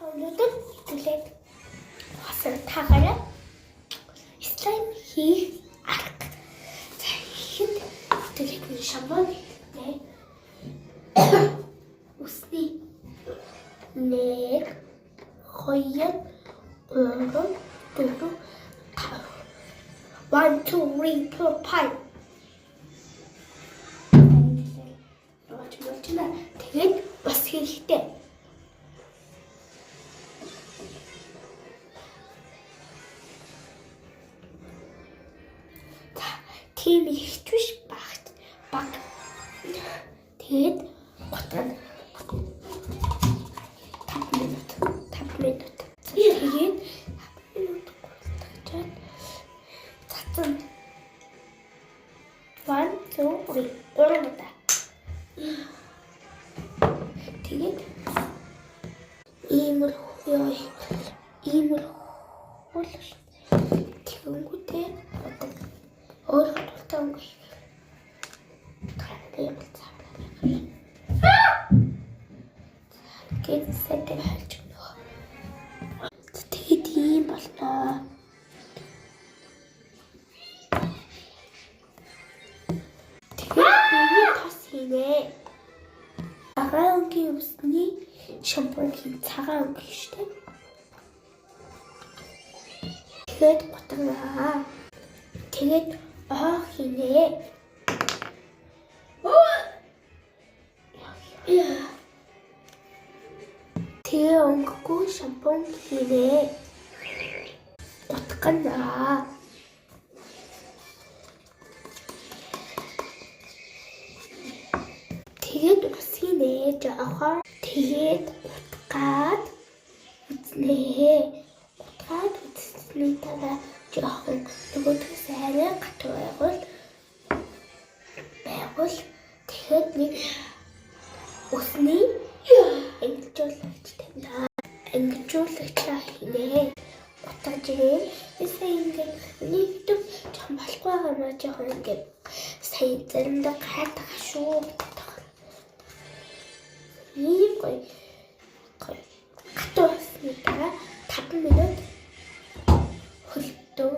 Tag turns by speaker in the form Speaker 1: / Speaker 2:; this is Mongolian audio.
Speaker 1: өнөөдөр хэлээд хасан тагаараа слайм хийх арга. За ихэд төлөвлөсөн шампунь нэ. Усны 1 2 3 4 5 1 2 3 4 5 тэгээд бас хэрэгтэй. За тийм их биш багт баг. Тэгээд готод 5 минут. Тэгээд 5 минут гутгачаад цацсан 1 2 3 удаа. Тэгээд иймэрхүү тэгэнгүүтээ өөр тултангүй тэгээд сэтэв хэлж өгнө. Тэгээд ийм болноо. Тэгээд тас хийнэ. Цагаан өнгийн усны шампунь хийн цагаан өнг штэ. Тэгээд готгонаа. Тэгээд хийнэ. Тэгээ өнгөгүй шампунь хийнэ. Готгонаа. Тэгээд усны жахаар тэгээд утгаад үзнэ. Утгаад үзнэ дараа жоохон нөгөөдгөөс арай гатуу байгуул тэгээд нэг усны ангижуулагч тавина. Ангижуулагчаа хийнэ. Утгаж ирээ. Ингээд нэг жоохон болохгүй байгаа жоохон ингээд сайн заримдаа гайдаг шүү. Ийм гоё гатуу усны дараа 5 минут хөлтөө